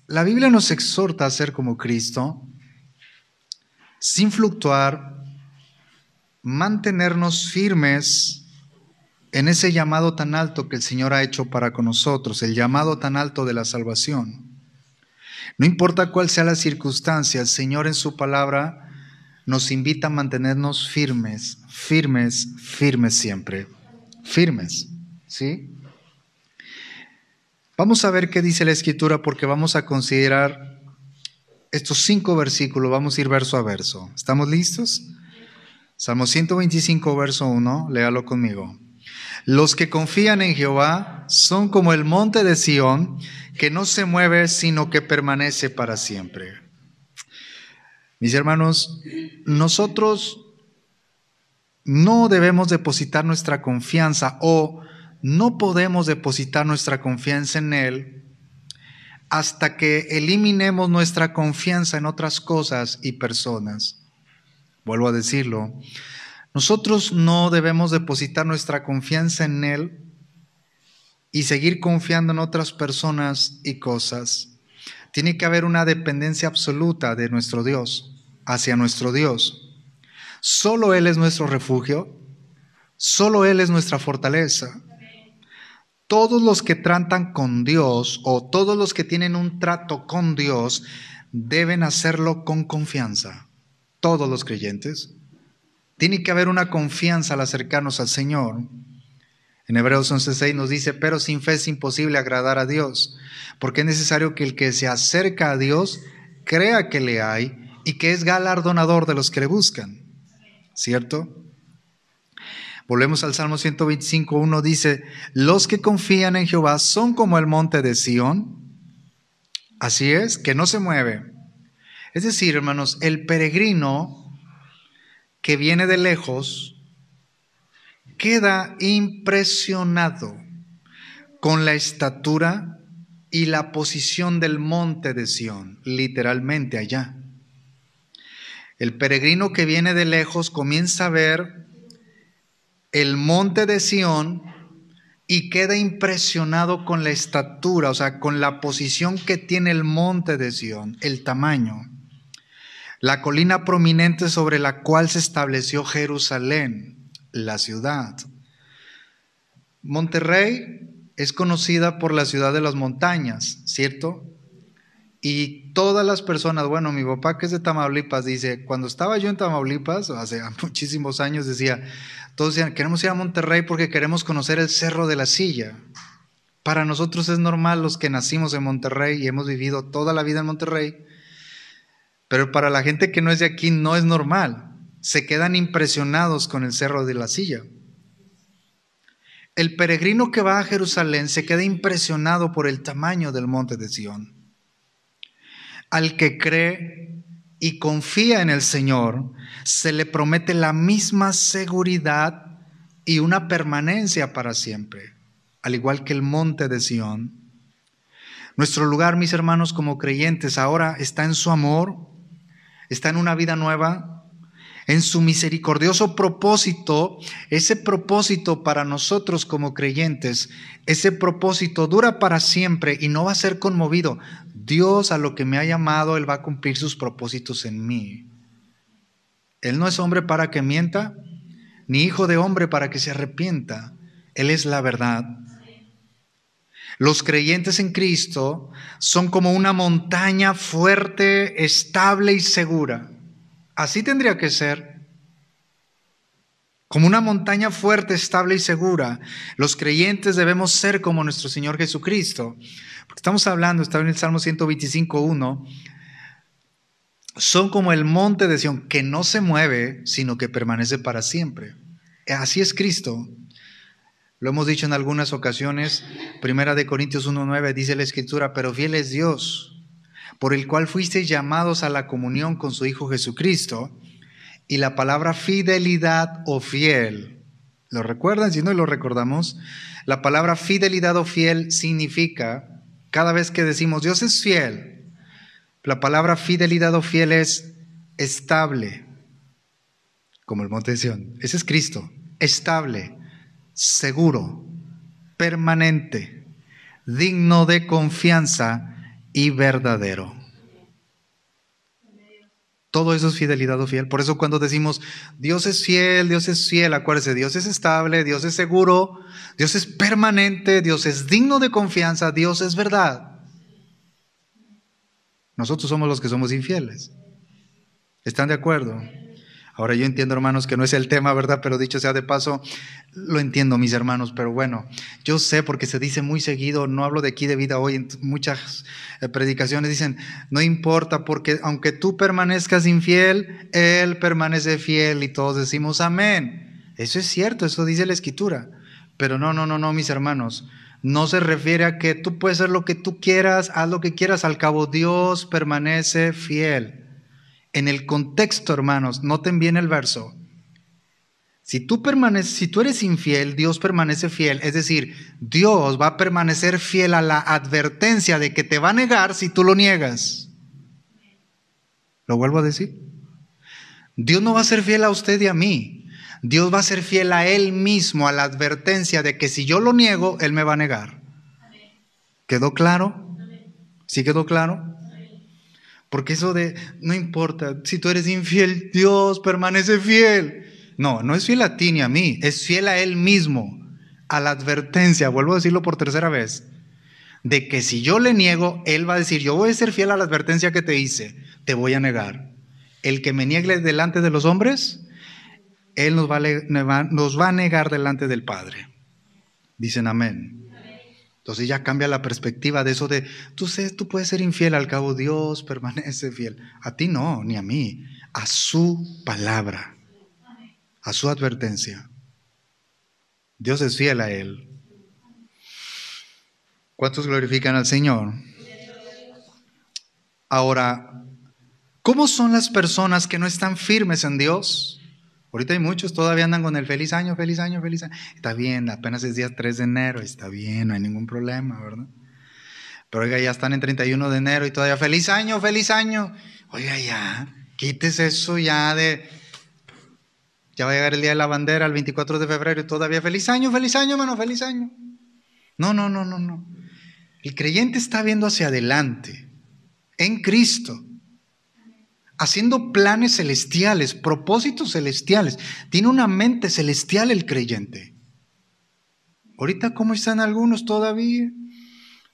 La Biblia nos exhorta a ser como Cristo, sin fluctuar, mantenernos firmes en ese llamado tan alto que el Señor ha hecho para con nosotros, el llamado tan alto de la salvación. No importa cuál sea la circunstancia, el Señor en su palabra nos invita a mantenernos firmes, firmes, firmes siempre, firmes, ¿sí? Vamos a ver qué dice la Escritura porque vamos a considerar estos 5 versículos, vamos a ir verso a verso. ¿Estamos listos? Salmo 125, verso 1, léalo conmigo. Los que confían en Jehová son como el monte de Sión, que no se mueve, sino que permanece para siempre. Mis hermanos, nosotros no debemos depositar nuestra confianza o no podemos depositar nuestra confianza en Él hasta que eliminemos nuestra confianza en otras cosas y personas. Vuelvo a decirlo. Nosotros no debemos depositar nuestra confianza en Él y seguir confiando en otras personas y cosas. Tiene que haber una dependencia absoluta de nuestro Dios, hacia nuestro Dios. Solo Él es nuestro refugio, solo Él es nuestra fortaleza. Todos los que tratan con Dios o todos los que tienen un trato con Dios deben hacerlo con confianza. Todos los creyentes. Tiene que haber una confianza al acercarnos al Señor. En Hebreos 11:6 nos dice, pero sin fe es imposible agradar a Dios, porque es necesario que el que se acerca a Dios crea que le hay y que es galardonador de los que le buscan. ¿Cierto? Volvemos al Salmo 125:1, dice, los que confían en Jehová son como el monte de Sión, así es, que no se mueve. Es decir, hermanos, el peregrino que viene de lejos queda impresionado con la estatura y la posición del monte de Sión, literalmente allá. El peregrino que viene de lejos comienza a ver el monte de Sión y queda impresionado con la estatura, o sea, con la posición que tiene el monte de Sión, el tamaño. La colina prominente sobre la cual se estableció Jerusalén, la ciudad. Monterrey es conocida por la ciudad de las montañas, ¿cierto? Y todas las personas, bueno, mi papá que es de Tamaulipas dice, cuando estaba yo en Tamaulipas, hace muchísimos años, decía, todos decían, queremos ir a Monterrey porque queremos conocer el Cerro de la Silla. Para nosotros es normal los que nacimos en Monterrey y hemos vivido toda la vida en Monterrey, pero para la gente que no es de aquí no es normal. Se quedan impresionados con el Cerro de la Silla. El peregrino que va a Jerusalén se queda impresionado por el tamaño del monte de Sión. Al que cree y confía en el Señor, se le promete la misma seguridad y una permanencia para siempre, al igual que el monte de Sión. Nuestro lugar, mis hermanos, como creyentes, ahora está en su amor, está en una vida nueva, en su misericordioso propósito. Ese propósito para nosotros como creyentes, ese propósito dura para siempre y no va a ser conmovido. Dios, a lo que me ha llamado, Él va a cumplir sus propósitos en mí. Él no es hombre para que mienta, ni hijo de hombre para que se arrepienta. Él es la verdad. Los creyentes en Cristo son como una montaña fuerte, estable y segura. Así tendría que ser. Como una montaña fuerte, estable y segura. Los creyentes debemos ser como nuestro Señor Jesucristo. Porque estamos hablando, está en el Salmo 125:1. Son como el monte de Sión, que no se mueve, sino que permanece para siempre. Así es Cristo. Lo hemos dicho en algunas ocasiones. 1 Corintios 1:9 dice la Escritura, pero fiel es Dios, por el cual fuisteis llamados a la comunión con su Hijo Jesucristo. Y la palabra fidelidad o fiel, ¿lo recuerdan? Si no lo recordamos, la palabra fidelidad o fiel significa, cada vez que decimos Dios es fiel, la palabra fidelidad o fiel es estable, como el monte de Sión. Ese es Cristo, estable, seguro, permanente, digno de confianza y verdadero. Todo eso es fidelidad o fiel. Por eso cuando decimos Dios es fiel, acuérdese, Dios es estable, Dios es seguro, Dios es permanente, Dios es digno de confianza, Dios es verdad. Nosotros somos los que somos infieles. ¿Están de acuerdo? Ahora yo entiendo, hermanos, que no es el tema, ¿verdad? Pero dicho sea de paso, lo entiendo, mis hermanos, pero bueno, yo sé porque se dice muy seguido, no hablo de aquí de vida hoy, en muchas predicaciones dicen, no importa porque aunque tú permanezcas infiel, Él permanece fiel y todos decimos amén. Eso es cierto, eso dice la Escritura, pero no, mis hermanos, no se refiere a que tú puedes hacer lo que tú quieras, haz lo que quieras, al cabo Dios permanece fiel. En el contexto, hermanos, noten bien el verso. Si tú eres infiel, Dios permanece fiel. Es decir, Dios va a permanecer fiel a la advertencia de que te va a negar si tú lo niegas. ¿Lo vuelvo a decir? Dios no va a ser fiel a usted y a mí. Dios va a ser fiel a Él mismo, a la advertencia de que si yo lo niego, Él me va a negar. ¿Quedó claro? ¿Sí quedó claro? Porque eso de, no importa, si tú eres infiel, Dios permanece fiel. No es fiel a ti ni a mí, es fiel a Él mismo, a la advertencia, vuelvo a decirlo por tercera vez, de que si yo le niego, Él va a decir, yo voy a ser fiel a la advertencia que te hice, te voy a negar. El que me niegue delante de los hombres, Él nos va a negar delante del Padre. Dicen amén. Entonces ya cambia la perspectiva de eso de, tú puedes ser infiel, al cabo Dios permanece fiel. A ti no, ni a mí, a su palabra, a su advertencia. Dios es fiel a Él. ¿Cuántos glorifican al Señor? Ahora, ¿cómo son las personas que no están firmes en Dios? Ahorita hay muchos, todavía andan con el feliz año, feliz año, feliz año. Está bien, apenas es día 3 de enero, está bien, no hay ningún problema, ¿verdad? Pero oiga, ya están en 31 de enero y todavía feliz año, feliz año. Oiga, ya, quítese eso ya de... Ya va a llegar el día de la bandera, el 24 de febrero y todavía feliz año, hermano, feliz año. No. El creyente está viendo hacia adelante, en Cristo, haciendo planes celestiales, propósitos celestiales. Tiene una mente celestial el creyente. Ahorita, ¿cómo están algunos todavía?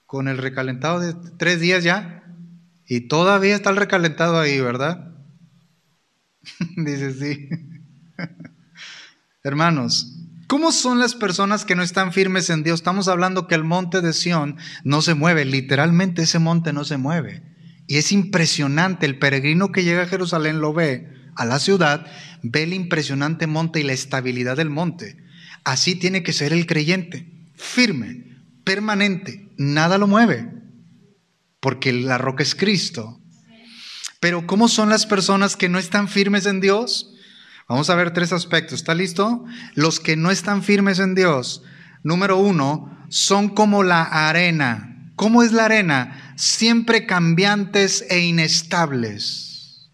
Con el recalentado de 3 días ya. Y todavía está el recalentado ahí, ¿verdad? Dice sí. Hermanos, ¿cómo son las personas que no están firmes en Dios? Estamos hablando que el monte de Sión no se mueve, literalmente ese monte no se mueve. Y es impresionante, el peregrino que llega a Jerusalén lo ve, a la ciudad, ve el impresionante monte y la estabilidad del monte. Así tiene que ser el creyente, firme, permanente, nada lo mueve, porque la roca es Cristo. Pero ¿cómo son las personas que no están firmes en Dios? Vamos a ver 3 aspectos. ¿Está listo? Los que no están firmes en Dios. Número 1, son como la arena. ¿Cómo es la arena? Siempre cambiantes e inestables.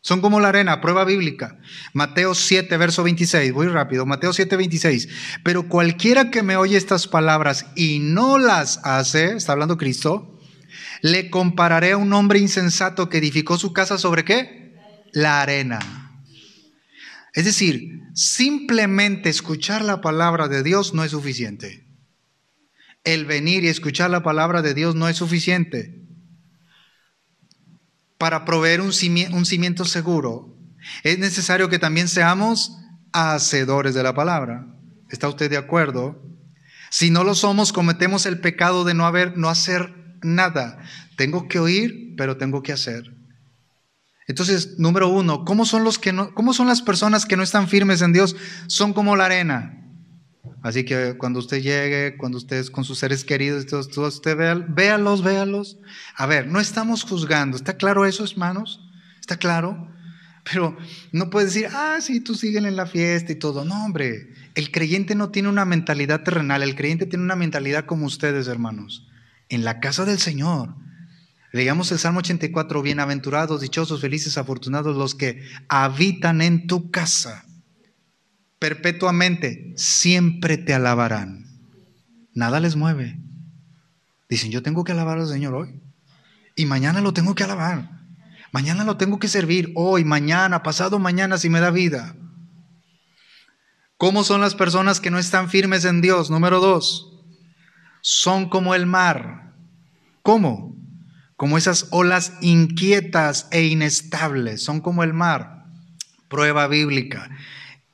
Son como la arena, prueba bíblica. Mateo 7, verso 26. Voy rápido. Mateo 7, 26. Pero cualquiera que me oye estas palabras y no las hace, está hablando Cristo, le compararé a un hombre insensato que edificó su casa ¿sobre qué? La arena. Es decir, simplemente escuchar la palabra de Dios no es suficiente. El venir y escuchar la palabra de Dios no es suficiente. Para proveer un cimiento seguro, es necesario que también seamos hacedores de la palabra. ¿Está usted de acuerdo? Si no lo somos, cometemos el pecado de no hacer nada. Tengo que oír, pero tengo que hacer. Entonces, número 1, ¿cómo son las personas que no están firmes en Dios? Son como la arena. Así que cuando usted llegue, cuando usted es con sus seres queridos, todo usted véalos. A ver, no estamos juzgando. ¿Está claro eso, hermanos? ¿Está claro? Pero no puede decir, sí, tú síguele en la fiesta y todo. No, hombre, el creyente no tiene una mentalidad terrenal. El creyente tiene una mentalidad como ustedes, hermanos. En la casa del Señor. Leamos el Salmo 84, bienaventurados, dichosos, felices, afortunados los que habitan en tu casa. Perpetuamente, siempre te alabarán. Nada les mueve. Dicen, yo tengo que alabar al Señor hoy. Y mañana lo tengo que alabar. Mañana lo tengo que servir. Hoy, mañana, pasado mañana, si me da vida. ¿Cómo son las personas que no están firmes en Dios? Número 2. Son como el mar. ¿Cómo? Como esas olas inquietas e inestables. Son como el mar. Prueba bíblica.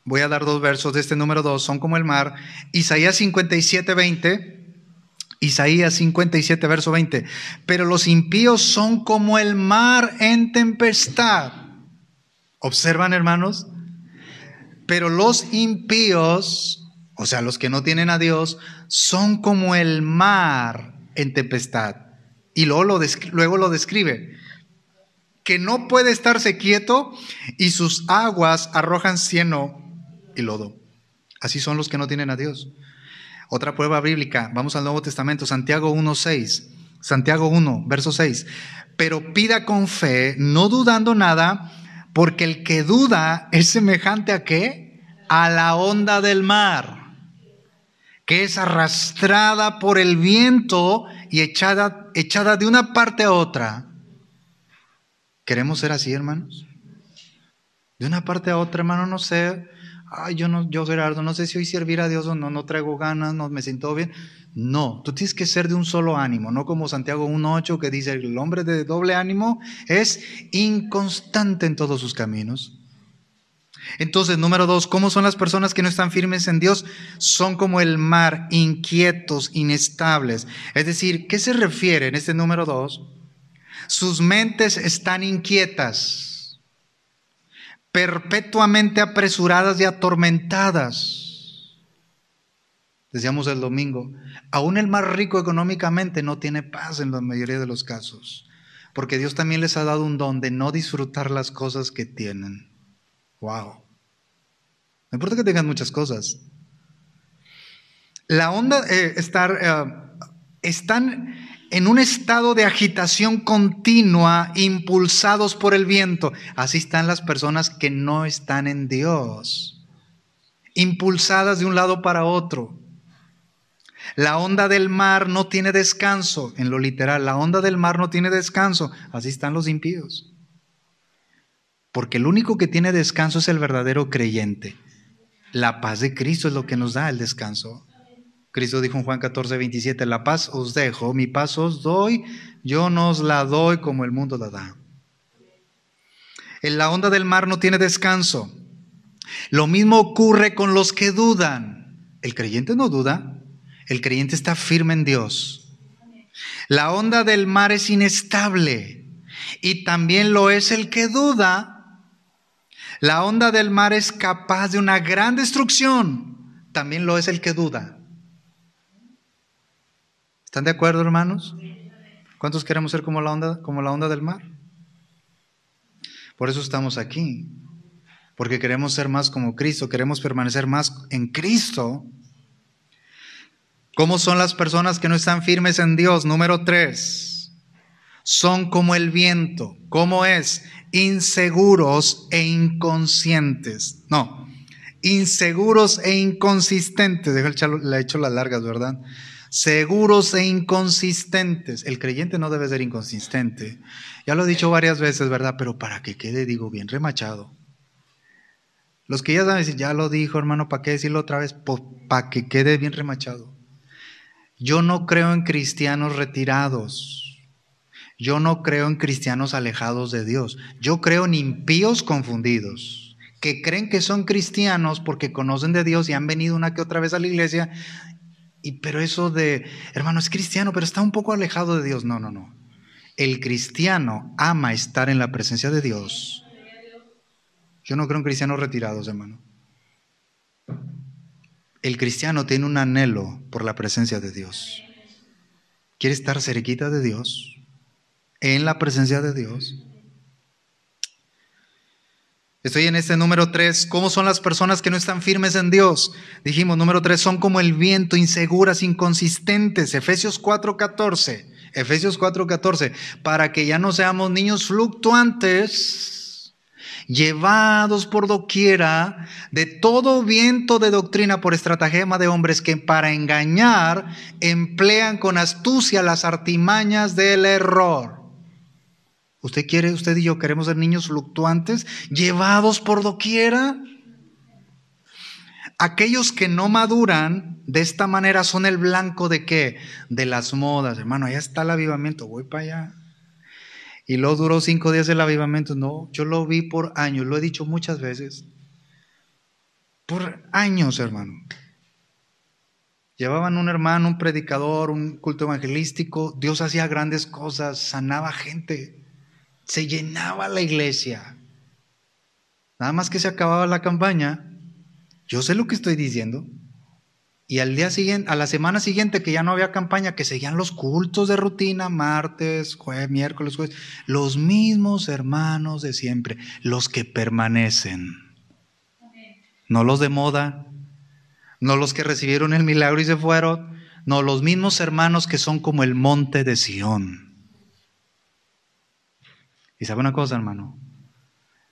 Voy a dar 2 versos de este número 2. Son como el mar. Isaías 57, 20. Isaías 57, verso 20. Pero los impíos son como el mar en tempestad. ¿Observan, hermanos? Pero los impíos, o sea, los que no tienen a Dios, son como el mar en tempestad. Y luego lo describe. Que no puede estarse quieto y sus aguas arrojan cieno y lodo. Así son los que no tienen a Dios. Otra prueba bíblica, vamos al Nuevo Testamento, Santiago 1:6. Santiago 1, verso 6. Pero pida con fe, no dudando nada, porque el que duda es semejante ¿a qué? A la onda del mar, que es arrastrada por el viento y echada de una parte a otra. ¿Queremos ser así, hermanos? De una parte a otra, hermano, no sé. Ay, yo Gerardo, no sé si hoy servir a Dios o no, no traigo ganas, no me siento bien. No, tú tienes que ser de un solo ánimo, no como Santiago 1:8 que dice el hombre de doble ánimo es inconstante en todos sus caminos. Entonces, número 2, ¿cómo son las personas que no están firmes en Dios? Son como el mar, inquietos, inestables. Es decir, ¿qué se refiere en este número 2? Sus mentes están inquietas, perpetuamente apresuradas y atormentadas. Decíamos el domingo, aún el más rico económicamente no tiene paz en la mayoría de los casos, porque Dios también les ha dado un don de no disfrutar las cosas que tienen. Wow. No importa que tengan muchas cosas. La onda están en un estado de agitación continua, impulsados por el viento. Así están las personas que no están en Dios, impulsadas de un lado para otro. La onda del mar no tiene descanso, en lo literal, la onda del mar no tiene descanso. Así están los impíos. Porque el único que tiene descanso es el verdadero creyente. La paz de Cristo es lo que nos da el descanso. Cristo dijo en Juan 14:27, la paz os dejo, mi paz os doy, yo no os la doy como el mundo la da. En la onda del mar no tiene descanso. Lo mismo ocurre con los que dudan. El creyente no duda, el creyente está firme en Dios. La onda del mar es inestable y también lo es el que duda. La onda del mar es capaz de una gran destrucción, también lo es el que duda. ¿Están de acuerdo, hermanos? ¿Cuántos queremos ser como la onda del mar? Por eso estamos aquí, porque queremos ser más como Cristo, queremos permanecer más en Cristo. ¿Cómo son las personas que no están firmes en Dios? Número 3, son como el viento. ¿Cómo es? Inseguros e inconscientes. No, inseguros e inconsistentes. Le he hecho las largas, ¿verdad? Seguros e inconsistentes. El creyente no debe ser inconsistente. Ya lo he dicho varias veces, ¿verdad? Pero para que quede, digo, bien remachado. Los que ya saben decir, ya lo dijo, hermano, ¿para qué decirlo otra vez? Pues, para que quede bien remachado. Yo no creo en cristianos retirados. Yo no creo en cristianos alejados de Dios. Yo creo en impíos confundidos, que creen que son cristianos porque conocen de Dios y han venido una que otra vez a la iglesia. Pero eso de, hermano, es cristiano, pero está un poco alejado de Dios. No. El cristiano ama estar en la presencia de Dios. Yo no creo en cristianos retirados, hermano. El cristiano tiene un anhelo por la presencia de Dios. Quiere estar cerquita de Dios, en la presencia de Dios. Estoy en este número 3. ¿Cómo son las personas que no están firmes en Dios? Dijimos, número 3, son como el viento, inseguras, inconsistentes. Efesios 4:14. Efesios 4:14. Para que ya no seamos niños fluctuantes, llevados por doquiera de todo viento de doctrina por estratagema de hombres que para engañar emplean con astucia las artimañas del error. Usted y yo queremos ser niños fluctuantes, llevados por doquiera. Aquellos que no maduran de esta manera son el blanco ¿de qué? De las modas. Hermano, allá está el avivamiento, voy para allá. Y luego duró 5 días el avivamiento. No, yo lo vi por años, lo he dicho muchas veces. Por años, hermano. Llevaban un hermano, un predicador, un culto evangelístico. Dios hacía grandes cosas, sanaba gente. Se llenaba la iglesia. Nada más que se acababa la campaña. Yo sé lo que estoy diciendo. Y al día siguiente, a la semana siguiente que ya no había campaña, que seguían los cultos de rutina, martes, jueves, miércoles, jueves, los mismos hermanos de siempre, los que permanecen. No los de moda, no los que recibieron el milagro y se fueron, no, los mismos hermanos que son como el monte de Sión. Y sabe una cosa, hermano,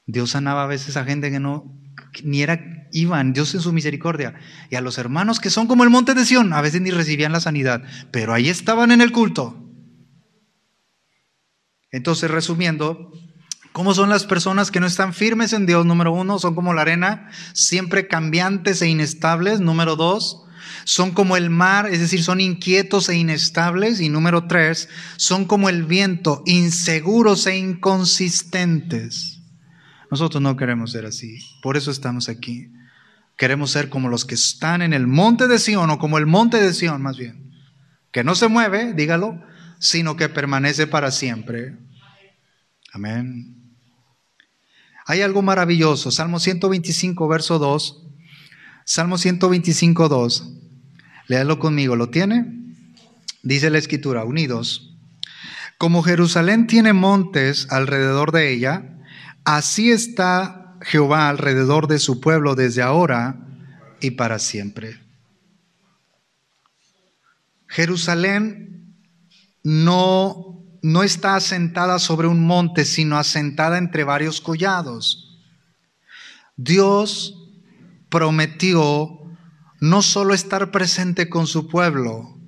Dios sanaba a veces a gente que no, ni iban, Dios en su misericordia. Y a los hermanos que son como el monte de Sión, a veces ni recibían la sanidad, pero ahí estaban en el culto. Entonces, resumiendo, ¿cómo son las personas que no están firmes en Dios? Número 1, son como la arena, siempre cambiantes e inestables. Número 2, son como el mar, es decir, son inquietos e inestables. Y número 3, son como el viento, inseguros e inconsistentes. Nosotros no queremos ser así, por eso estamos aquí. Queremos ser como los que están en el monte de Sión, o como el monte de Sión más bien, que no se mueve, dígalo, sino que permanece para siempre. Amén. Hay algo maravilloso, Salmo 125, verso 2. Salmo 125, 2. Léalo conmigo, ¿lo tiene? Dice la Escritura, unidos. Como Jerusalén tiene montes alrededor de ella, así está Jehová alrededor de su pueblo desde ahora y para siempre. Jerusalén no está asentada sobre un monte, sino asentada entre varios collados. Dios prometió no solo estar presente con su pueblo,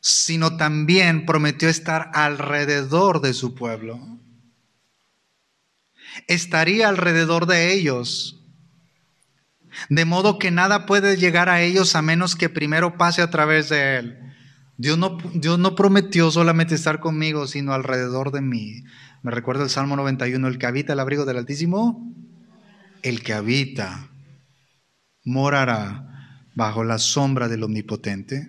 sino también prometió estar alrededor de su pueblo. Estaría alrededor de ellos, de modo que nada puede llegar a ellos a menos que primero pase a través de él. Dios no prometió solamente estar conmigo, sino alrededor de mí. Me recuerda el Salmo 91, el que habita el abrigo del Altísimo, el que habita, morará bajo la sombra del Omnipotente.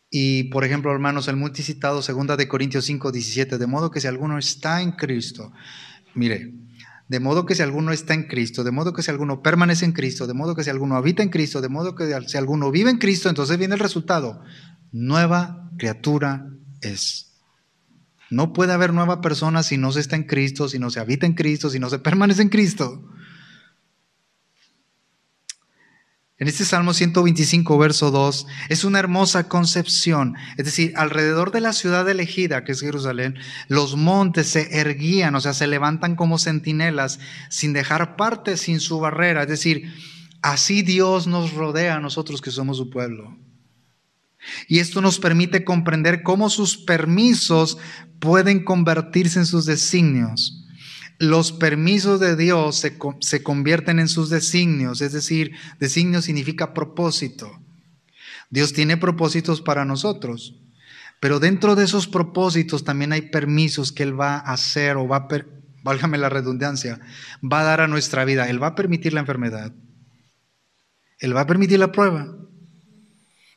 Y por ejemplo, hermanos, el multicitado 2 de Corintios 5, 17, de modo que si alguno está en Cristo, mire, de modo que si alguno está en Cristo, de modo que si alguno permanece en Cristo, de modo que si alguno habita en Cristo, de modo que si alguno vive en Cristo, entonces viene el resultado. Nueva criatura es. No puede haber nueva persona si no se está en Cristo, si no se habita en Cristo, si no se permanece en Cristo. En este Salmo 125, verso 2, es una hermosa concepción. Es decir, alrededor de la ciudad elegida, que es Jerusalén, los montes se erguían, o sea, se levantan como centinelas, sin dejar parte, sin su barrera. Es decir, así Dios nos rodea a nosotros que somos su pueblo. Y esto nos permite comprender cómo sus permisos pueden convertirse en sus designios. Los permisos de Dios se convierten en sus designios, es decir, designio significa propósito. Dios tiene propósitos para nosotros, pero dentro de esos propósitos también hay permisos que Él va a hacer o válgame la redundancia, va a dar a nuestra vida. Él va a permitir la enfermedad, Él va a permitir la prueba,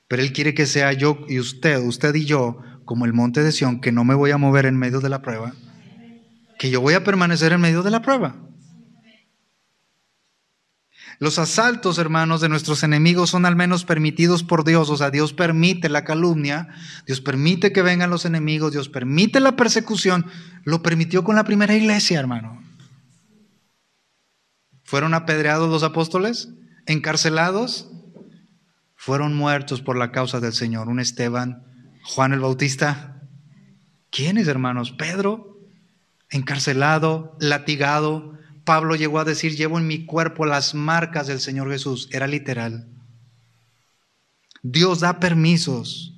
pero Él quiere que sea yo y usted y yo, como el monte de Sión, que no me voy a mover en medio de la prueba, que yo voy a permanecer en medio de la prueba. Los asaltos, hermanos, de nuestros enemigos son al menos permitidos por Dios. O sea, Dios permite la calumnia, Dios permite que vengan los enemigos, Dios permite la persecución. Lo permitió con la primera iglesia, hermano. ¿Fueron apedreados los apóstoles? ¿Encarcelados? Fueron muertos por la causa del Señor. Un Esteban, Juan el Bautista. ¿Quiénes, hermanos? Pedro, encarcelado, latigado. Pablo llegó a decir, llevo en mi cuerpo las marcas del Señor Jesús. Era literal. Dios da permisos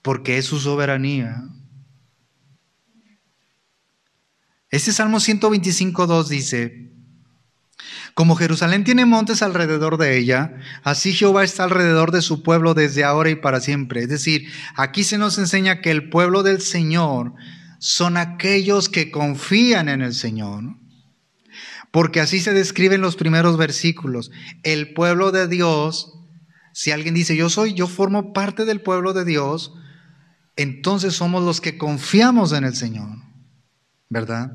porque es su soberanía. Este Salmo 125:2 dice: como Jerusalén tiene montes alrededor de ella, así Jehová está alrededor de su pueblo desde ahora y para siempre. Es decir, aquí se nos enseña que el pueblo del Señor son aquellos que confían en el Señor, porque así se describe en los primeros versículos. El pueblo de Dios, si alguien dice yo formo parte del pueblo de Dios, entonces somos los que confiamos en el Señor, ¿verdad?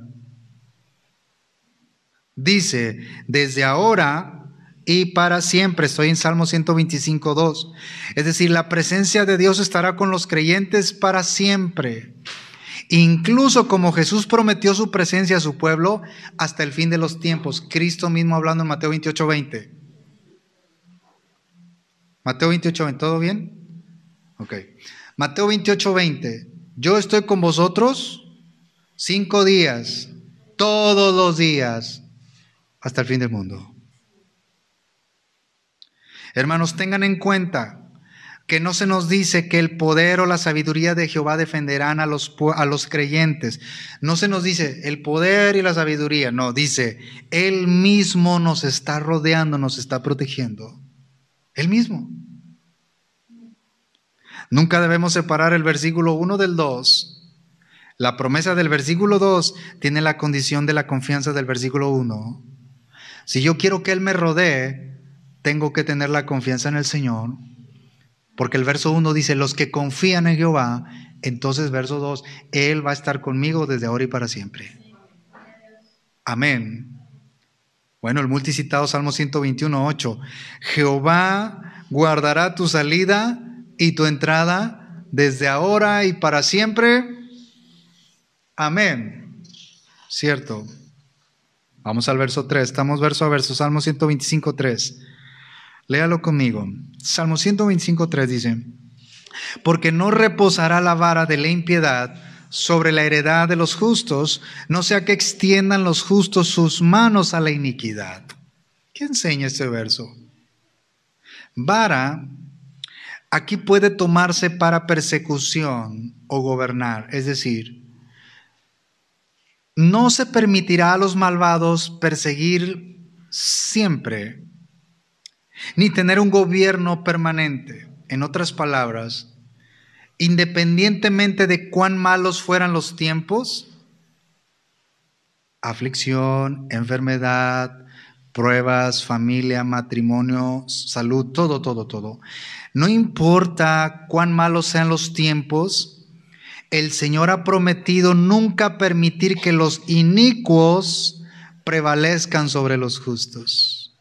Dice, desde ahora y para siempre. Estoy en Salmo 125:2. Es decir, la presencia de Dios estará con los creyentes para siempre. Incluso como Jesús prometió su presencia a su pueblo hasta el fin de los tiempos. Cristo mismo hablando en Mateo 28:20. Mateo 28:20, ¿todo bien? Ok. Mateo 28:20. Yo estoy con vosotros 5 días, todos los días, hasta el fin del mundo. Hermanos, tengan en cuenta que no se nos dice que el poder o la sabiduría de Jehová defenderán a los creyentes. No se nos dice el poder y la sabiduría. No, dice, Él mismo nos está rodeando, nos está protegiendo. Él mismo. Nunca debemos separar el versículo 1 del 2. La promesa del versículo 2 tiene la condición de la confianza del versículo 1. Si yo quiero que Él me rodee, tengo que tener la confianza en el Señor, porque el verso 1 dice, los que confían en Jehová. Entonces verso 2, Él va a estar conmigo desde ahora y para siempre. Amén. Bueno, el multicitado Salmo 121:8, Jehová guardará tu salida y tu entrada desde ahora y para siempre. Amén. Cierto. Vamos al verso 3, estamos verso a verso, Salmo 125:3. Léalo conmigo. Salmo 125:3 dice, porque no reposará la vara de la impiedad sobre la heredad de los justos, no sea que extiendan los justos sus manos a la iniquidad. ¿Qué enseña este verso? Vara aquí puede tomarse para persecución o gobernar, es decir, no se permitirá a los malvados perseguir siempre, ni tener un gobierno permanente. En otras palabras, independientemente de cuán malos fueran los tiempos, aflicción, enfermedad, pruebas, familia, matrimonio, salud, todo. No importa cuán malos sean los tiempos, el Señor ha prometido nunca permitir que los inicuos prevalezcan sobre los justos.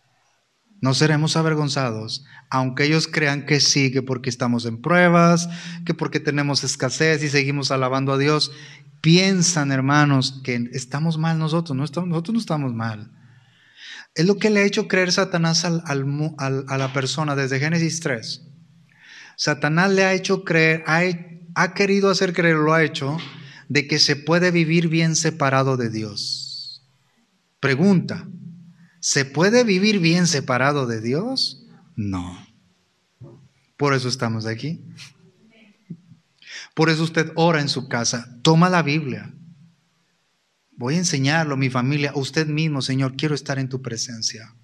No seremos avergonzados, aunque ellos crean que sí, que porque estamos en pruebas, que porque tenemos escasez y seguimos alabando a Dios. Piensan, hermanos, que estamos mal nosotros no estamos mal. Es lo que le ha hecho creer Satanás a la persona desde Génesis 3. Satanás le ha hecho creer, ha querido hacer creer, lo ha hecho, de que se puede vivir bien separado de Dios. Pregunta, ¿se puede vivir bien separado de Dios? No. Por eso estamos aquí. Por eso usted ora en su casa, toma la Biblia. Voy a enseñarlo a mi familia, a usted mismo, Señor, quiero estar en tu presencia.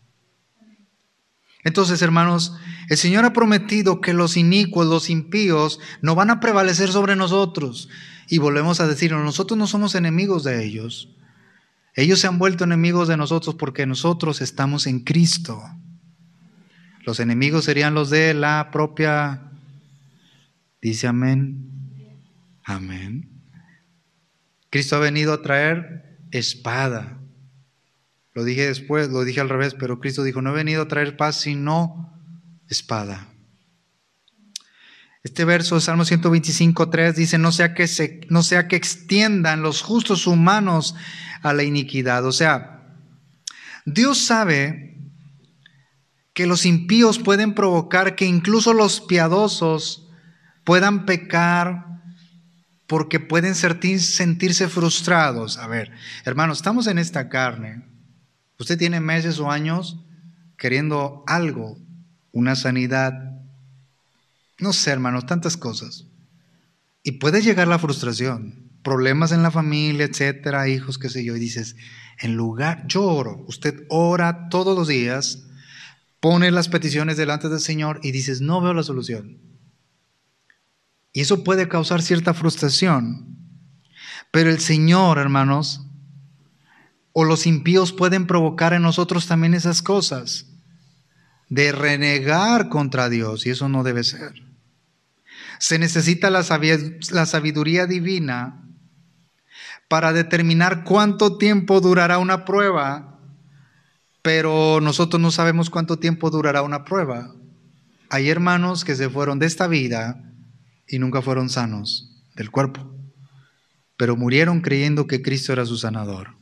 Entonces, hermanos, el Señor ha prometido que los inicuos, los impíos, no van a prevalecer sobre nosotros. Y volvemos a decirlo, nosotros no somos enemigos de ellos. Ellos se han vuelto enemigos de nosotros porque nosotros estamos en Cristo. Los enemigos serían los de la propia... Dice amén. Amén. Cristo ha venido a traer espada. Lo dije después, lo dije al revés, pero Cristo dijo, no he venido a traer paz sino espada. Este verso de Salmo 125:3 dice, no sea que extiendan los justos humanos a la iniquidad. O sea, Dios sabe que los impíos pueden provocar que incluso los piadosos puedan pecar porque pueden sentirse frustrados. A ver, hermanos, estamos en esta carne. Usted tiene meses o años queriendo algo, una sanidad, no sé, hermanos, tantas cosas. Y puede llegar la frustración. problemas en la familia, etcétera, hijos, qué sé yo, y dices, yo oro, usted ora todos los días, pone las peticiones delante del Señor y dices, no veo la solución. Y eso puede causar cierta frustración. Pero el Señor, hermanos, o los impíos pueden provocar en nosotros también esas cosas, de renegar contra Dios, y eso no debe ser. Se necesita la sabiduría divina para determinar cuánto tiempo durará una prueba, pero nosotros no sabemos cuánto tiempo durará una prueba. Hay hermanos que se fueron de esta vida y nunca fueron sanos del cuerpo, pero murieron creyendo que Cristo era su sanador.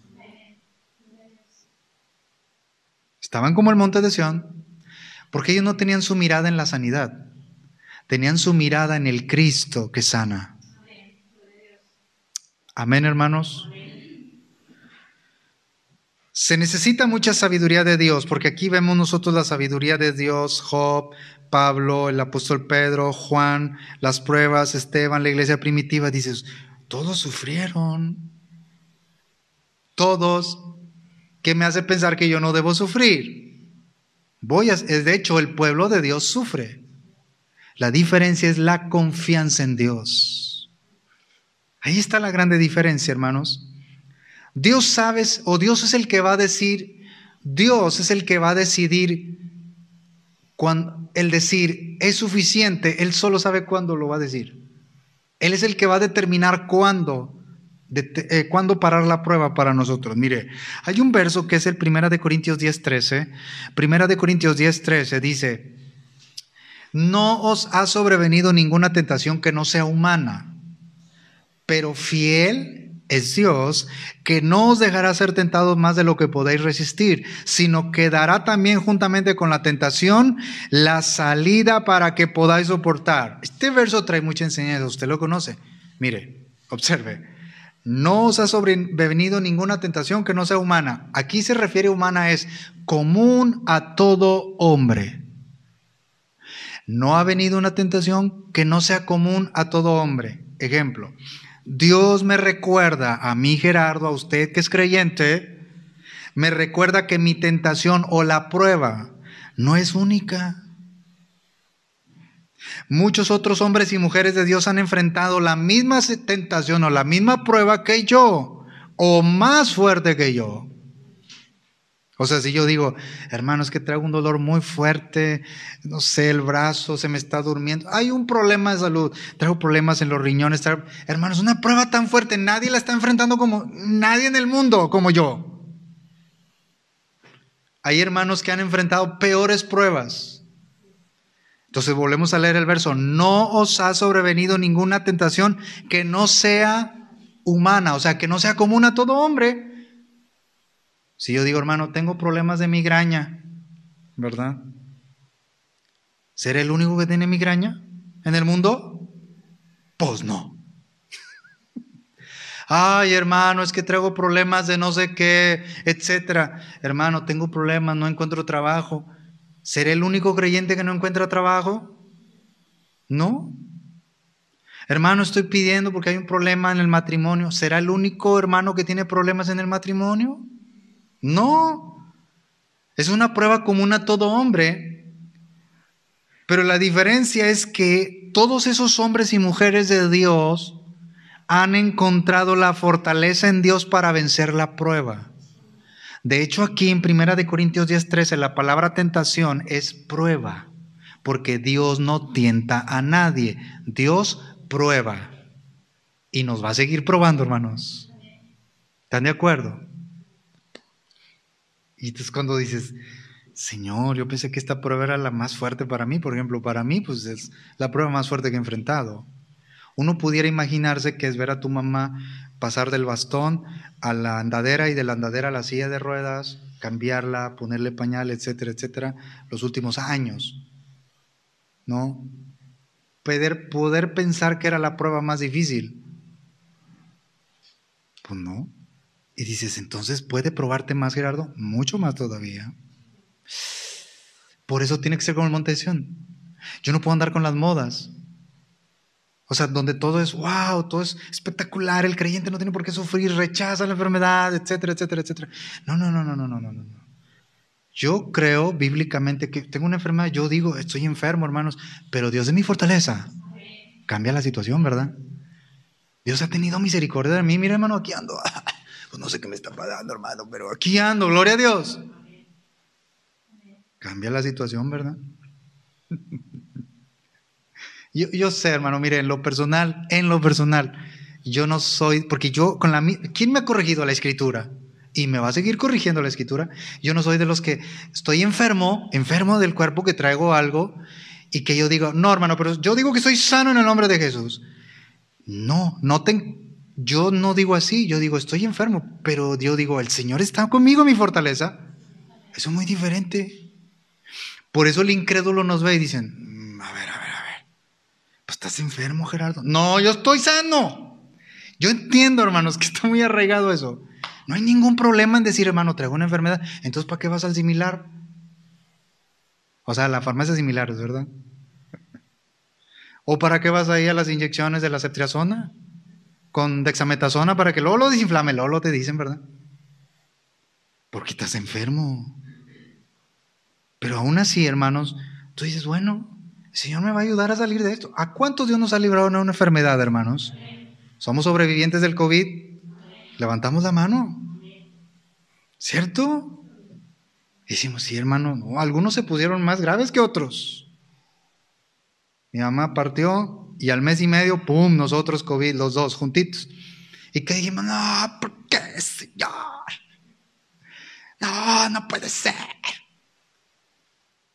Estaban como el monte de Sión, porque ellos no tenían su mirada en la sanidad, tenían su mirada en el Cristo que sana. Amén, hermanos. Se necesita mucha sabiduría de Dios, porque aquí vemos nosotros la sabiduría de Dios, Job, Pablo, el apóstol Pedro, Juan, las pruebas, Esteban, la iglesia primitiva. Dices, todos sufrieron, todos. ¿Qué me hace pensar que yo no debo sufrir? De hecho, el pueblo de Dios sufre. La diferencia es la confianza en Dios. Ahí está la grande diferencia, hermanos. Dios es el que va a decidir, cuando el decir es suficiente, Él solo sabe cuándo lo va a decir. Él es el que va a determinar cuándo parar la prueba para nosotros. Mire, hay un verso que es el 1 Corintios 10:13. 1 Corintios 10:13 dice, no os ha sobrevenido ninguna tentación que no sea humana, pero fiel es Dios, que no os dejará ser tentados más de lo que podáis resistir, sino que dará también juntamente con la tentación la salida para que podáis soportar. Este verso trae mucha enseñanza, usted lo conoce. Mire, observe. No os ha sobrevenido ninguna tentación que no sea humana. Aquí se refiere humana, es común a todo hombre. No ha venido una tentación que no sea común a todo hombre. Ejemplo, Dios me recuerda a mí, Gerardo, a usted que es creyente, me recuerda que mi tentación o la prueba no es única. Muchos otros hombres y mujeres de Dios han enfrentado la misma tentación o la misma prueba que yo, o más fuerte que yo. O sea, si yo digo, hermano, es que traigo un dolor muy fuerte, no sé, el brazo, se me está durmiendo, hay un problema de salud, traigo problemas en los riñones, hermano, es una prueba tan fuerte, nadie la está enfrentando como nadie en el mundo como yo. Hay hermanos que han enfrentado peores pruebas. Entonces volvemos a leer el verso, no os ha sobrevenido ninguna tentación que no sea humana, o sea, que no sea común a todo hombre. Si yo digo, hermano, tengo problemas de migraña, ¿verdad? ¿Seré el único que tiene migraña en el mundo? Pues no. Ay, hermano, es que traigo problemas de no sé qué, etcétera. Hermano, tengo problemas, no encuentro trabajo. ¿Seré el único creyente que no encuentra trabajo? No. Hermano, estoy pidiendo porque hay un problema en el matrimonio. ¿Será el único hermano que tiene problemas en el matrimonio? No. Es una prueba común a todo hombre. Pero la diferencia es que todos esos hombres y mujeres de Dios han encontrado la fortaleza en Dios para vencer la prueba. De hecho, aquí en 1 Corintios 10:13 la palabra tentación es prueba, porque Dios no tienta a nadie, Dios prueba y nos va a seguir probando, hermanos. ¿Están de acuerdo? Y entonces cuando dices, Señor, yo pensé que esta prueba era la más fuerte para mí, por ejemplo, para mí pues es la prueba más fuerte que he enfrentado. Uno pudiera imaginarse que es ver a tu mamá pasar del bastón a la andadera y de la andadera a la silla de ruedas, cambiarla, ponerle pañal, etcétera, etcétera, los últimos años, ¿no? Poder pensar que era la prueba más difícil. Pues no. Y dices, entonces, ¿puede probarte más, Gerardo? Mucho más todavía. Por eso tiene que ser como el monte de Sión. Yo no puedo andar con las modas. O sea, donde todo es wow, todo es espectacular, el creyente no tiene por qué sufrir, rechaza la enfermedad, etcétera, etcétera, etcétera. No, no, no, no, no, no, no, no. Yo creo bíblicamente que tengo una enfermedad, yo digo, estoy enfermo, hermanos, pero Dios es mi fortaleza. Cambia la situación, ¿verdad? Dios ha tenido misericordia de mí. Mira, hermano, aquí ando. Pues no sé qué me está pasando, hermano, pero aquí ando, gloria a Dios. Cambia la situación, ¿verdad? Yo sé, hermano, mire, en lo personal, yo no soy, porque yo ¿quién me ha corregido la escritura? Y me va a seguir corrigiendo la escritura. Yo no soy de los que estoy enfermo del cuerpo, que traigo algo, y que yo digo, no, hermano, pero yo digo que soy sano en el nombre de Jesús. No, yo no digo así, yo digo, estoy enfermo, pero yo digo, el Señor está conmigo, mi fortaleza. Eso es muy diferente. Por eso el incrédulo nos ve y dicen, a ver, pues estás enfermo, Gerardo. No, yo estoy sano. Yo entiendo, hermanos, que está muy arraigado eso. No hay ningún problema en decir, hermano, traigo una enfermedad. Entonces, ¿para qué vas al similar? O sea, a la farmacia similares, ¿verdad? ¿O para qué vas ahí a las inyecciones de la ceftriaxona? Con dexametasona para que luego lo desinflame, luego lo te dicen, ¿verdad? Porque estás enfermo. Pero aún así, hermanos, tú dices, bueno, el Señor me va a ayudar a salir de esto. ¿A cuántos Dios nos ha librado de una enfermedad, hermanos? ¿Somos sobrevivientes del COVID? Levantamos la mano. ¿Cierto? Y decimos, sí, hermano, no, algunos se pusieron más graves que otros. Mi mamá partió y al mes y medio, ¡pum!, nosotros COVID, los dos juntitos. Y que dijimos, no, ¿por qué, Señor? No, no puede ser.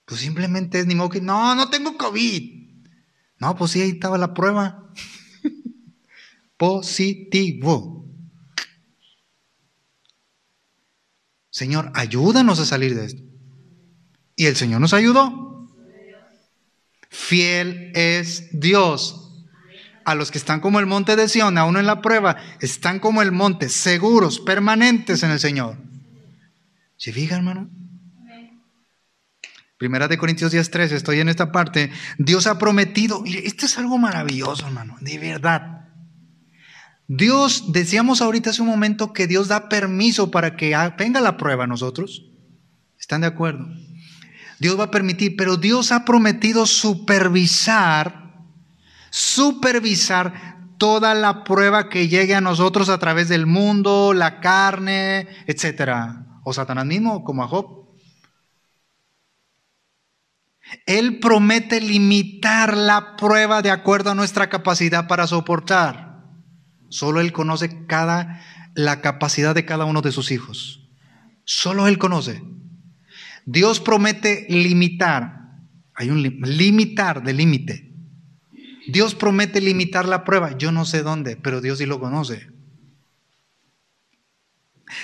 Pues simplemente es ni modo que, no tengo COVID. No, pues sí, ahí estaba la prueba. Positivo. Señor, ayúdanos a salir de esto. Y el Señor nos ayudó. Fiel es Dios. A los que están como el monte de Sión, aún en la prueba, están como el monte, seguros, permanentes en el Señor. ¿Se fija, hermano? Primera de Corintios 10:13, estoy en esta parte. Dios ha prometido, mire, esto es algo maravilloso, hermano, de verdad. Dios, decíamos ahorita hace un momento que Dios da permiso para que venga la prueba a nosotros. ¿Están de acuerdo? Dios va a permitir, pero Dios ha prometido supervisar toda la prueba que llegue a nosotros a través del mundo, la carne, etcétera. O Satanás mismo, como a Job. Él promete limitar la prueba de acuerdo a nuestra capacidad para soportar. Solo Él conoce la capacidad de cada uno de sus hijos. Solo Él conoce. Dios promete limitar. Hay un limitar de límite. Dios promete limitar la prueba. Yo no sé dónde, pero Dios sí lo conoce.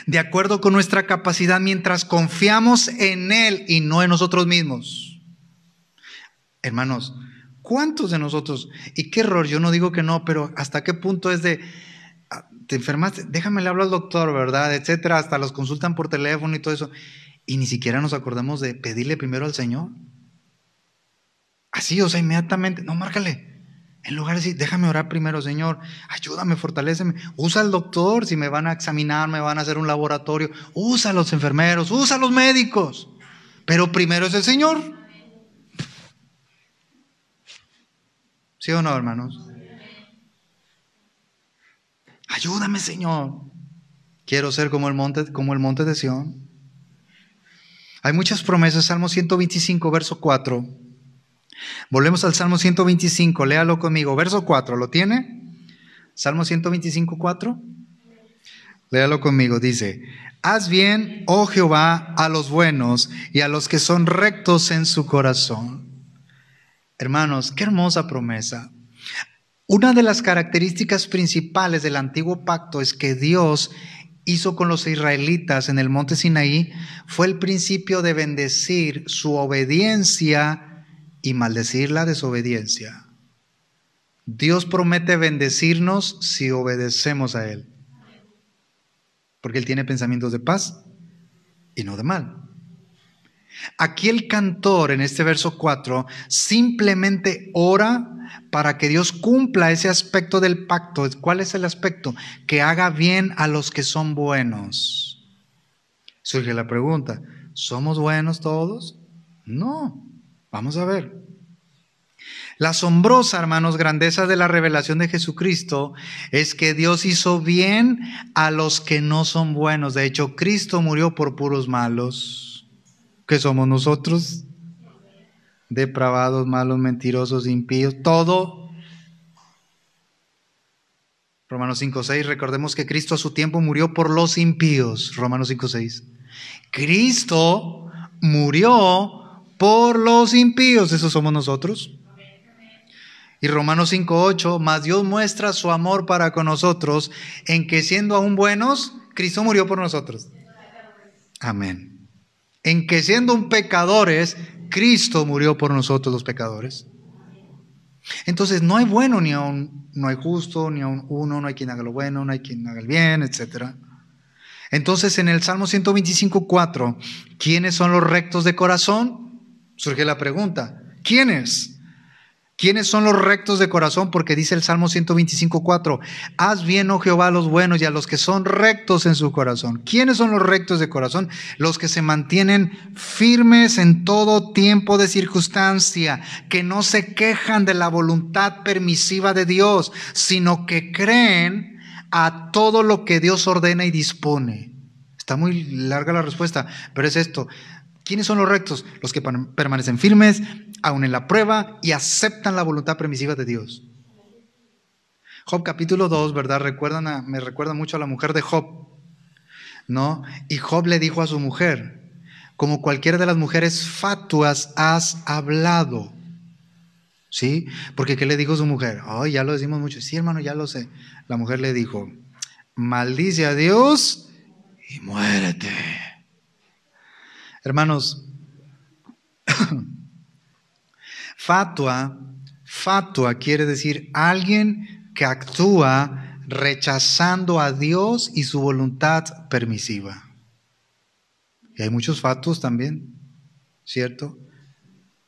De acuerdo con nuestra capacidad, mientras confiamos en Él y no en nosotros mismos. Hermanos, ¿cuántos de nosotros? Y qué error, yo no digo que no, pero ¿hasta qué punto es de, te enfermaste, déjame le hablo al doctor, ¿verdad? Etcétera, hasta los consultan por teléfono y todo eso. Y ni siquiera nos acordamos de pedirle primero al Señor. Así, o sea, inmediatamente, no, márcale. En lugar de decir, déjame orar primero, Señor, ayúdame, fortaléceme. Usa al doctor, si me van a examinar, me van a hacer un laboratorio. Usa a los enfermeros, usa a los médicos. Pero primero es el Señor. ¿Sí o no, hermanos? Ayúdame, Señor. Quiero ser como el monte de Sión. Hay muchas promesas. Salmo 125, verso 4. Volvemos al Salmo 125, léalo conmigo. Verso 4, ¿lo tiene? Salmo 125, 4. Léalo conmigo, dice: haz bien, oh Jehová, a los buenos y a los que son rectos en su corazón. Hermanos, qué hermosa promesa. Una de las características principales del antiguo pacto es que Dios hizo con los israelitas en el monte Sinaí fue el principio de bendecir su obediencia y maldecir la desobediencia. Dios promete bendecirnos si obedecemos a Él, porque Él tiene pensamientos de paz y no de mal. Aquí el cantor en este verso 4 simplemente ora para que Dios cumpla ese aspecto del pacto. ¿Cuál es el aspecto? Que haga bien a los que son buenos. Surge la pregunta, ¿somos buenos todos? No, vamos a ver. La asombrosa, hermanos, grandeza de la revelación de Jesucristo es que Dios hizo bien a los que no son buenos. De hecho, Cristo murió por puros malos. ¿Qué somos nosotros? Depravados, malos, mentirosos, impíos, todo. Romanos 5:6, recordemos que Cristo a su tiempo murió por los impíos. Romanos 5:6. Cristo murió por los impíos, esos somos nosotros. Y Romanos 5:8, mas Dios muestra su amor para con nosotros en que siendo aún buenos, Cristo murió por nosotros. Amén. En que siendo un pecadores, Cristo murió por nosotros los pecadores. Entonces no hay bueno ni aún, no hay justo, ni aún uno, no hay quien haga lo bueno, no hay quien haga el bien, etc. Entonces en el Salmo 125:4, ¿quiénes son los rectos de corazón? Surge la pregunta, ¿quiénes? ¿Quiénes son los rectos de corazón? Porque dice el Salmo 125:4, haz bien, oh Jehová, a los buenos y a los que son rectos en su corazón. ¿Quiénes son los rectos de corazón? Los que se mantienen firmes en todo tiempo de circunstancia, que no se quejan de la voluntad permisiva de Dios, sino que creen a todo lo que Dios ordena y dispone. Está muy larga la respuesta, pero es esto. ¿Quiénes son los rectos? Los que permanecen firmes, aun en la prueba, y aceptan la voluntad permisiva de Dios. Job capítulo 2, ¿verdad? Me recuerda mucho a la mujer de Job, ¿no? Y Job le dijo a su mujer, como cualquiera de las mujeres fatuas has hablado. ¿Sí? Porque ¿qué le dijo su mujer? Ay, ya lo decimos mucho. Sí, hermano, ya lo sé. La mujer le dijo, maldice a Dios y muérete. Hermanos, fatua quiere decir alguien que actúa rechazando a Dios y su voluntad permisiva. Y hay muchos fatuos también, ¿cierto?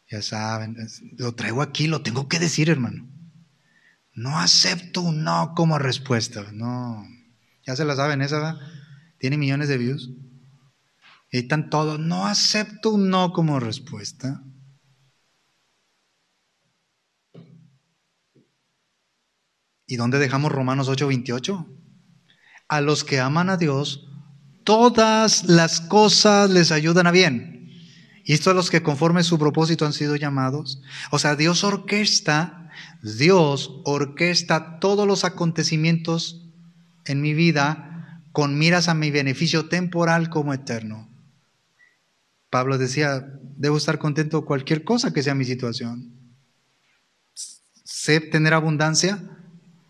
Ya saben, lo traigo aquí, lo tengo que decir, hermano. No acepto un no como respuesta. No, ya se la saben, esa ¿verdad? Tiene millones de views. Y ahí están todos, no acepto un no como respuesta. ¿Y dónde dejamos Romanos 8:28? A los que aman a Dios, todas las cosas les ayudan a bien. Y esto a los que conforme su propósito han sido llamados. O sea, Dios orquesta todos los acontecimientos en mi vida con miras a mi beneficio temporal como eterno. Pablo decía, debo estar contento con cualquier cosa que sea mi situación. Sé tener abundancia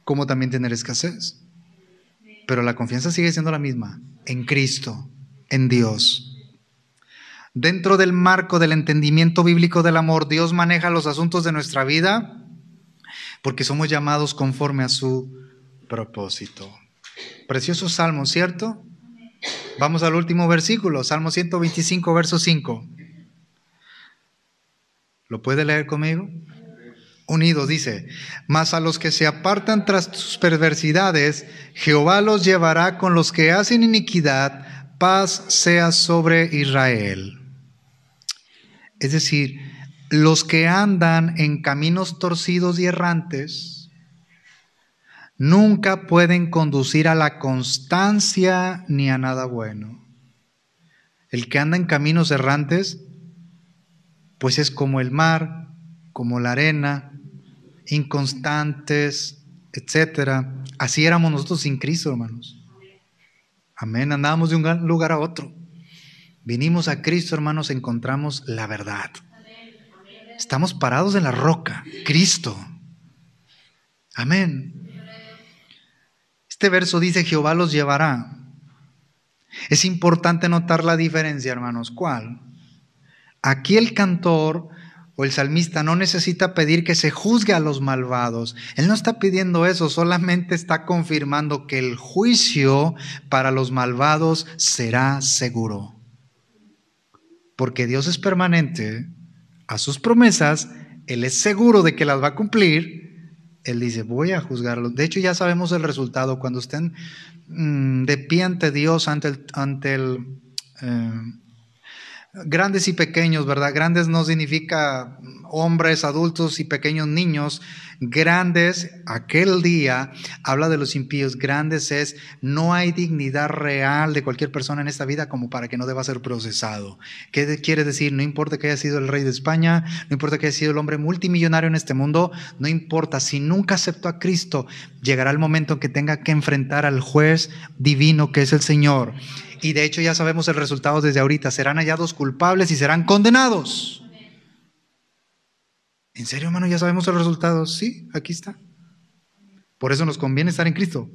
como también tener escasez. Pero la confianza sigue siendo la misma, en Cristo, en Dios. Dentro del marco del entendimiento bíblico del amor, Dios maneja los asuntos de nuestra vida porque somos llamados conforme a su propósito. Precioso salmo, ¿cierto? Vamos al último versículo, Salmo 125, verso 5. ¿Lo puede leer conmigo? Unidos dice, mas a los que se apartan tras sus perversidades, Jehová los llevará con los que hacen iniquidad, paz sea sobre Israel. Es decir, los que andan en caminos torcidos y errantes, nunca pueden conducir a la constancia ni a nada bueno. El que anda en caminos errantes, pues es como el mar, como la arena, inconstantes, etcétera. Así éramos nosotros sin Cristo, hermanos. Amén. Andábamos de un lugar a otro. Vinimos a Cristo, hermanos, encontramos la verdad. Estamos parados en la roca, Cristo. Amén. Este verso dice, Jehová los llevará. Es importante notar la diferencia, hermanos. ¿Cuál? Aquí el cantor o el salmista no necesita pedir que se juzgue a los malvados. Él no está pidiendo eso, solamente está confirmando que el juicio para los malvados será seguro. porque Dios es permanente a sus promesas, Él es seguro de que las va a cumplir. Él dice, voy a juzgarlos. De hecho, ya sabemos el resultado. Cuando estén de pie ante Dios, grandes y pequeños, ¿verdad? Grandes no significa hombres, adultos y pequeños niños. Grandes, aquel día, habla de los impíos. Grandes es, no hay dignidad real de cualquier persona en esta vida como para que no deba ser procesado. ¿Qué quiere decir? No importa que haya sido el rey de España, no importa que haya sido el hombre multimillonario en este mundo, no importa, si nunca aceptó a Cristo, llegará el momento en que tenga que enfrentar al juez divino que es el Señor. Y de hecho ya sabemos el resultado desde ahorita. Serán hallados culpables y serán condenados. ¿En serio, hermano? ¿Ya sabemos el resultado? Sí, aquí está. Por eso nos conviene estar en Cristo.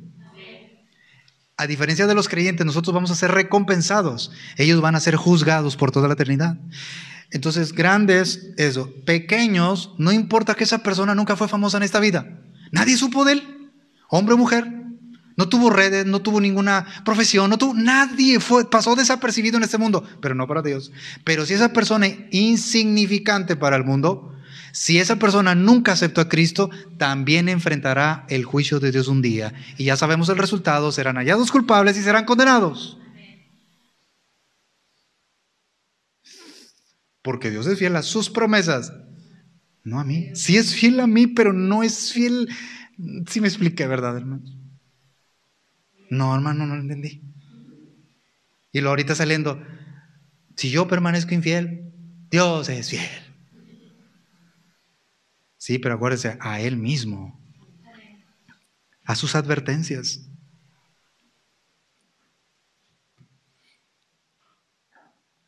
A diferencia de los creyentes, nosotros vamos a ser recompensados. Ellos van a ser juzgados por toda la eternidad. Entonces, grandes, eso. Pequeños, no importa que esa persona nunca fue famosa en esta vida. Nadie supo de él. Hombre o mujer. No tuvo redes, no tuvo ninguna profesión, nadie pasó desapercibido en este mundo, pero no para Dios. Pero si esa persona es insignificante para el mundo, si esa persona nunca aceptó a Cristo, también enfrentará el juicio de Dios un día. Y ya sabemos el resultado, serán hallados culpables y serán condenados. Porque Dios es fiel a sus promesas, no a mí. Sí es fiel a mí, pero no es fiel. Sí me expliqué, ¿verdad, hermanos? No, hermano, no lo entendí. Y luego ahorita saliendo, si yo permanezco infiel, Dios es fiel. Sí, pero acuérdese, a Él mismo, a sus advertencias.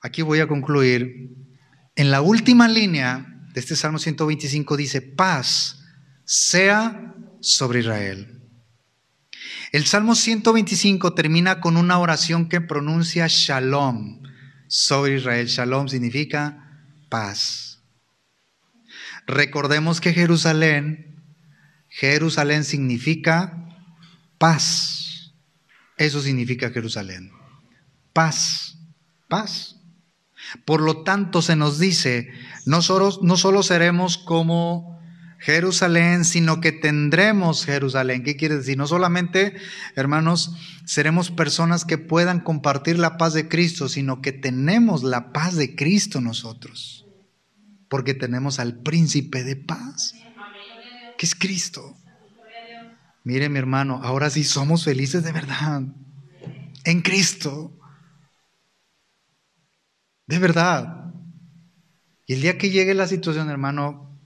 Aquí voy a concluir. En la última línea de este Salmo 125 dice, paz sea sobre Israel. El Salmo 125 termina con una oración que pronuncia Shalom sobre Israel. Shalom significa paz. Recordemos que Jerusalén significa paz. Eso significa Jerusalén. Paz, paz. Por lo tanto, se nos dice, no solo seremos como Jerusalén, sino que tendremos Jerusalén. ¿Qué quiere decir? No solamente, hermanos, seremos personas que puedan compartir la paz de Cristo, sino que tenemos la paz de Cristo nosotros. Porque tenemos al príncipe de paz, que es Cristo. Mire, mi hermano, ahora sí somos felices de verdad. En Cristo. De verdad. Y el día que llegue la situación, hermano,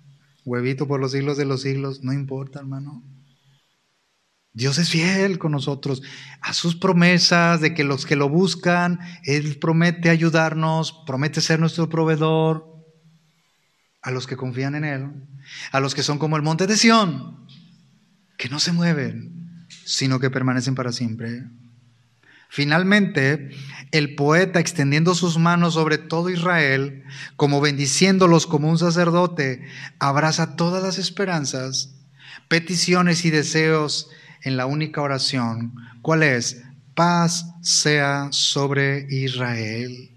huevito por los siglos de los siglos, no importa, hermano. Dios es fiel con nosotros a sus promesas de que los que lo buscan, Él promete ayudarnos, promete ser nuestro proveedor. A los que confían en Él, a los que son como el monte de Sión, que no se mueven, sino que permanecen para siempre. Finalmente, el poeta, extendiendo sus manos sobre todo Israel, como bendiciéndolos como un sacerdote, abraza todas las esperanzas, peticiones y deseos en la única oración. ¿Cuál es? Paz sea sobre Israel.